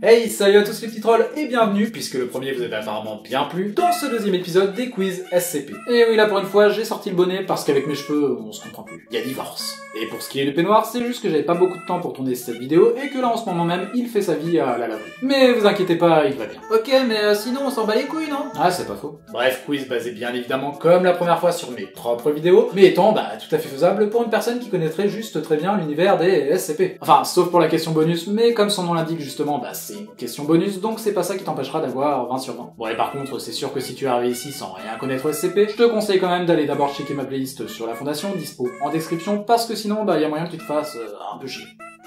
Hey, salut à tous les petits trolls et bienvenue, puisque le premier vous avait apparemment bien plu, dans ce deuxième épisode des quiz SCP. Et oui, là pour une fois, j'ai sorti le bonnet parce qu'avec mes cheveux, on se comprend plus. Il y a divorce. Et pour ce qui est du peignoir, c'est juste que j'avais pas beaucoup de temps pour tourner cette vidéo et que là en ce moment même, il fait sa vie à la laverie. Mais vous inquiétez pas, il va bien. Ok, mais sinon on s'en bat les couilles, non? Ah, c'est pas faux. Bref, quiz basé bien évidemment comme la première fois sur mes propres vidéos, mais étant tout à fait faisable pour une personne qui connaîtrait juste très bien l'univers des SCP. Enfin, sauf pour la question bonus, mais comme son nom l'indique justement, c'est une question bonus, donc c'est pas ça qui t'empêchera d'avoir 20 sur 20. Bon, et par contre, c'est sûr que si tu es arrivé ici sans rien connaître au SCP, je te conseille quand même d'aller d'abord checker ma playlist sur la fondation, dispo en description, parce que sinon, y a moyen que tu te fasses un peu chier.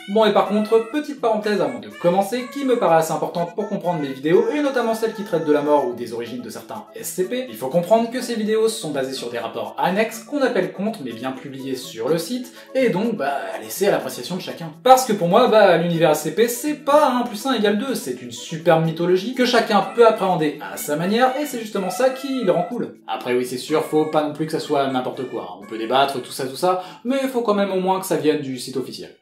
Bon, et par contre, petite parenthèse avant de commencer, qui me paraît assez importante pour comprendre mes vidéos, et notamment celles qui traitent de la mort ou des origines de certains SCP, il faut comprendre que ces vidéos sont basées sur des rapports annexes qu'on appelle contes, mais bien publiés sur le site, et donc, laissés à l'appréciation de chacun. Parce que pour moi, l'univers SCP, c'est pas 1 plus 1 égale 2, c'est une superbe mythologie que chacun peut appréhender à sa manière, et c'est justement ça qui le rend cool. Après oui, c'est sûr, faut pas non plus que ça soit n'importe quoi, hein. On peut débattre, tout ça, mais il faut quand même au moins que ça vienne du site officiel.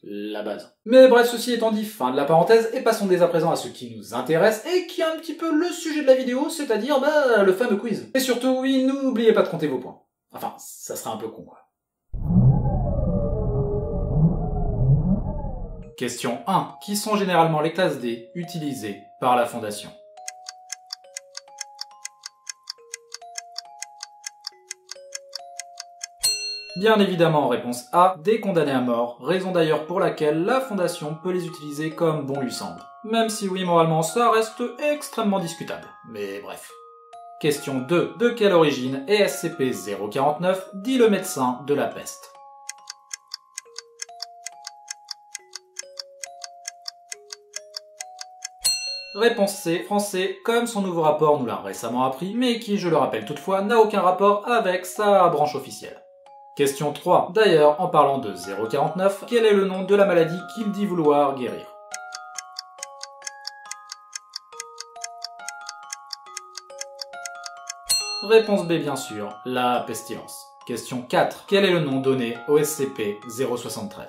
La base. Mais bref, ceci étant dit, fin de la parenthèse, et passons dès à présent à ce qui nous intéresse, et qui est un petit peu le sujet de la vidéo, c'est-à-dire, le fameux quiz. Et surtout, oui, n'oubliez pas de compter vos points. Enfin, ça serait un peu con, quoi. Question 1. Qui sont généralement les classes D utilisées par la Fondation? Bien évidemment, réponse A, des condamnés à mort, raison d'ailleurs pour laquelle la Fondation peut les utiliser comme bon lui semble. Même si oui, moralement, ça reste extrêmement discutable. Mais bref. Question 2. De quelle origine est SCP-049, dit le médecin de la peste? Réponse C, français, comme son nouveau rapport nous l'a récemment appris, mais qui, je le rappelle toutefois, n'a aucun rapport avec sa branche officielle. Question 3. D'ailleurs, en parlant de 049, quel est le nom de la maladie qu'il dit vouloir guérir? Réponse B bien sûr, la pestilence. Question 4. Quel est le nom donné au SCP-073?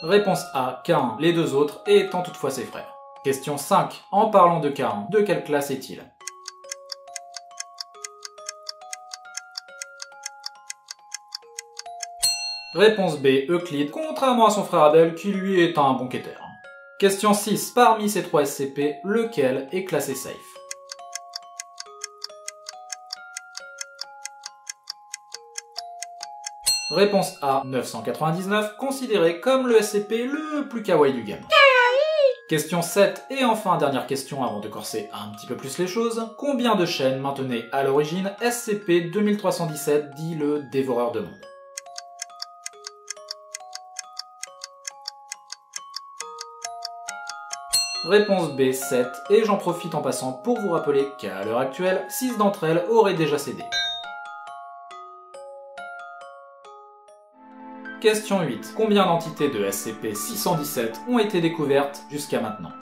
Réponse A, Cain, les deux autres étant toutefois ses frères. Question 5. En parlant de Cain, de quelle classe est-il? Réponse B, Euclide, contrairement à son frère Abel qui lui est un bon quêteur. Question 6. Parmi ces 3 SCP, lequel est classé safe? Réponse A, 999, considéré comme le SCP le plus kawaii du game. Question 7, et enfin dernière question avant de corser un petit peu plus les choses. Combien de chaînes maintenait à l'origine SCP-2317 dit le dévoreur de monde? Réponse B, 7, et j'en profite en passant pour vous rappeler qu'à l'heure actuelle, 6 d'entre elles auraient déjà cédé. Question 8. Combien d'entités de SCP-617 ont été découvertes jusqu'à maintenant?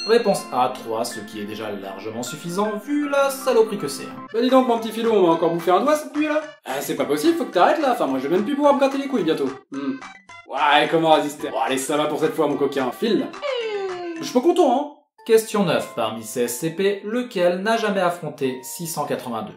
Réponse A, 3, ce qui est déjà largement suffisant vu la saloperie que c'est. Dis donc mon petit filou, on va encore bouffer un doigt cette nuit là? C'est pas possible, faut que t'arrêtes là, enfin moi je vais même plus pouvoir me gratter les couilles bientôt. Ouais, comment résister? Bon allez, ça va pour cette fois mon coquin, file là. Je suis pas content hein. Question 9. Parmi ces SCP, lequel n'a jamais affronté 682?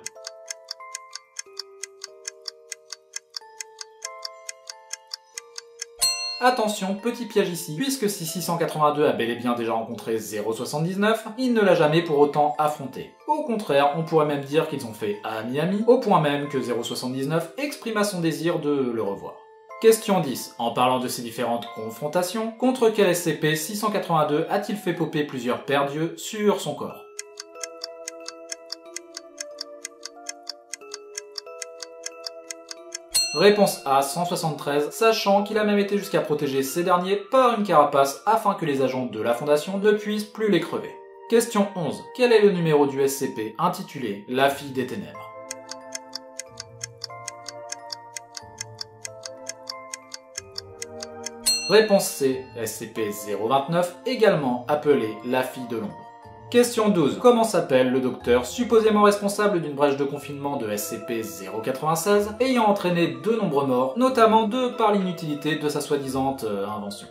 Attention, petit piège ici, puisque si 682 a bel et bien déjà rencontré 079, il ne l'a jamais pour autant affronté. Au contraire, on pourrait même dire qu'ils ont fait ami-ami, au point même que 079 exprima son désir de le revoir. Question 10. En parlant de ces différentes confrontations, contre quel SCP-682 a-t-il fait popper plusieurs paires d'yeux sur son corps? Réponse A, 173, sachant qu'il a même été jusqu'à protéger ces derniers par une carapace afin que les agents de la Fondation ne puissent plus les crever. Question 11. Quel est le numéro du SCP intitulé « La fille des ténèbres » ? Réponse C, SCP-029, également appelée la fille de l'ombre. Question 12. Comment s'appelle le docteur supposément responsable d'une brèche de confinement de SCP-096 ayant entraîné de nombreux morts, notamment de par l'inutilité de sa soi-disante invention?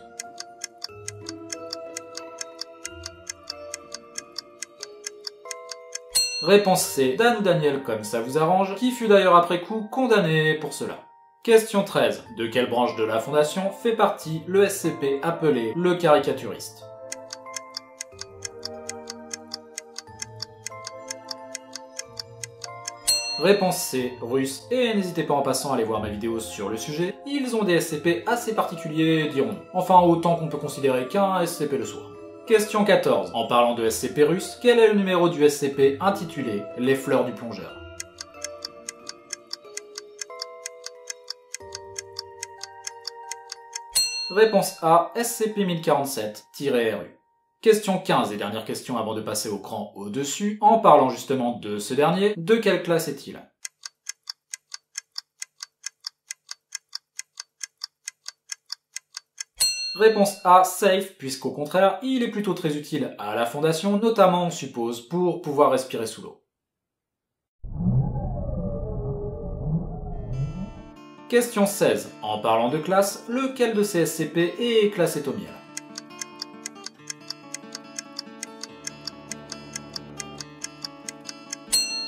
Réponse C. Dan ou Daniel comme ça vous arrange, qui fut d'ailleurs après coup condamné pour cela. Question 13. De quelle branche de la Fondation fait partie le SCP appelé le caricaturiste? Réponse C, russe, et n'hésitez pas en passant à aller voir ma vidéo sur le sujet, ils ont des SCP assez particuliers, dirons-nous. Enfin, autant qu'on peut considérer qu'un SCP le soit. Question 14. En parlant de SCP russe, quel est le numéro du SCP intitulé « Les fleurs du plongeur » ? Réponse A, SCP-1047-RU. Question 15 et dernière question avant de passer au cran au-dessus. En parlant justement de ce dernier, de quelle classe est-il? Réponse A, safe, puisqu'au contraire, il est plutôt très utile à la Fondation, notamment on suppose pour pouvoir respirer sous l'eau. Question 16. En parlant de classe, lequel de ces SCP est classé Thomiel?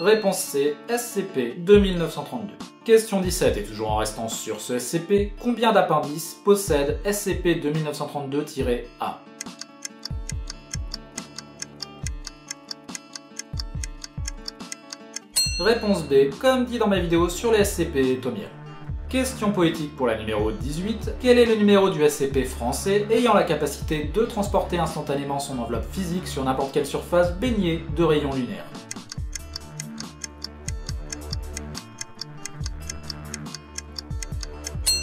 Réponse C, SCP-2932. Question 17, et toujours en restant sur ce SCP, combien d'appendices possède SCP-2932-A? Réponse B, comme dit dans ma vidéo sur les SCP Thomiel. Question poétique pour la numéro 18. Quel est le numéro du SCP français ayant la capacité de transporter instantanément son enveloppe physique sur n'importe quelle surface baignée de rayons lunaires?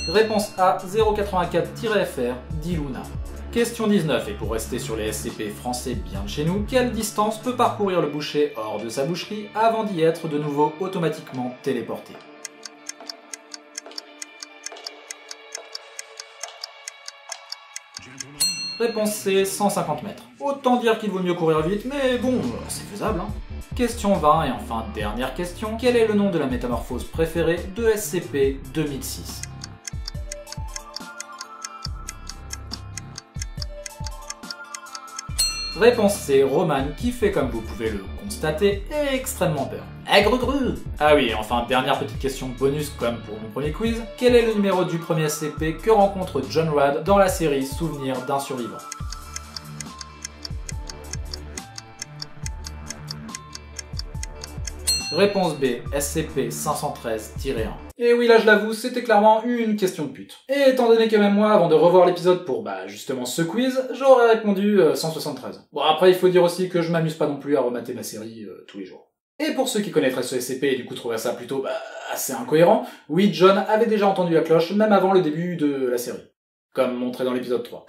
Réponse A, 084-FR, dit Luna. Question 19, et pour rester sur les SCP français bien de chez nous, quelle distance peut parcourir le boucher hors de sa boucherie avant d'y être de nouveau automatiquement téléporté? Réponse C, 150 mètres. Autant dire qu'il vaut mieux courir vite, mais bon, c'est faisable, hein. Question 20, et enfin dernière question, quel est le nom de la métamorphose préférée de SCP-2006? Réponse C, Roman, qui fait, comme vous pouvez le constater, extrêmement peur. Aigre gru! Ah oui, et enfin, dernière petite question bonus comme pour mon premier quiz. Quel est le numéro du premier SCP que rencontre John Rad dans la série Souvenir d'un survivant? Réponse B, SCP-513-1. Et oui, là je l'avoue, c'était clairement une question de pute. Et étant donné que même moi, avant de revoir l'épisode pour justement ce quiz, j'aurais répondu 173. Bon, après il faut dire aussi que je m'amuse pas non plus à remater ma série tous les jours. Et pour ceux qui connaîtraient ce SCP et du coup trouveraient ça plutôt assez incohérent, oui, John avait déjà entendu la cloche même avant le début de la série. Comme montré dans l'épisode 3.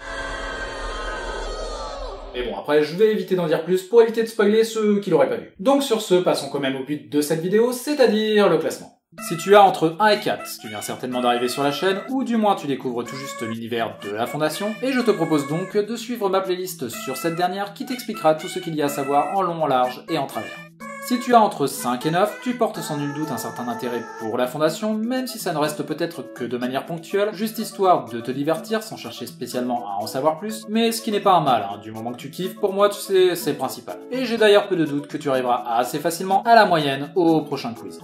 Mais bon, après, je vais éviter d'en dire plus pour éviter de spoiler ceux qui l'auraient pas vu. Donc sur ce, passons quand même au but de cette vidéo, c'est-à-dire le classement. Si tu as entre 1 et 4, tu viens certainement d'arriver sur la chaîne, ou du moins tu découvres tout juste l'univers de la Fondation, et je te propose donc de suivre ma playlist sur cette dernière qui t'expliquera tout ce qu'il y a à savoir en long, en large et en travers. Si tu as entre 5 et 9, tu portes sans nul doute un certain intérêt pour la Fondation, même si ça ne reste peut-être que de manière ponctuelle, juste histoire de te divertir sans chercher spécialement à en savoir plus, mais ce qui n'est pas un mal, hein, du moment que tu kiffes, pour moi tu sais, c'est le principal. Et j'ai d'ailleurs peu de doute que tu arriveras assez facilement à la moyenne au prochain quiz.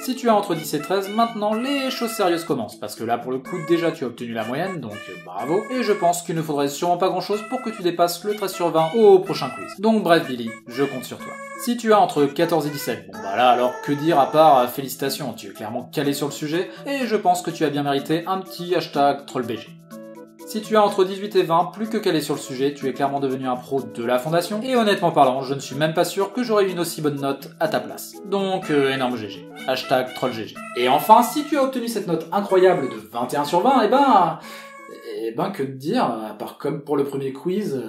Si tu as entre 10 et 13, maintenant les choses sérieuses commencent, parce que là pour le coup déjà tu as obtenu la moyenne, donc bravo, et je pense qu'il ne faudrait sûrement pas grand chose pour que tu dépasses le 13 sur 20 au prochain quiz. Donc bref Billy, je compte sur toi. Si tu as entre 14 et 17, bon bah là alors que dire à part félicitations, tu es clairement calé sur le sujet, et je pense que tu as bien mérité un petit hashtag trollbg. Si tu as entre 18 et 20, plus que calé sur le sujet, tu es clairement devenu un pro de la Fondation, et honnêtement parlant, je ne suis même pas sûr que j'aurais eu une aussi bonne note à ta place. Donc, énorme GG. Hashtag trollgg. Et enfin, si tu as obtenu cette note incroyable de 21 sur 20, que te dire, à part comme pour le premier quiz,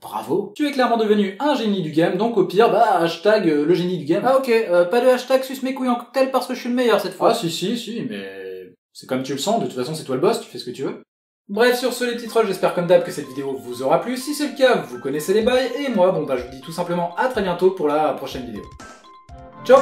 bravo. Tu es clairement devenu un génie du game, donc au pire, hashtag le génie du game. Ah ok, pas de hashtag suce mes couilles en cocktail parce que je suis le meilleur cette fois. Ah si, mais c'est comme tu le sens, de toute façon c'est toi le boss, tu fais ce que tu veux. Bref, sur ce les petits trolls, j'espère comme d'hab que cette vidéo vous aura plu. Si c'est le cas, vous connaissez les bails, et moi, bon bah je vous dis tout simplement à très bientôt pour la prochaine vidéo. Ciao!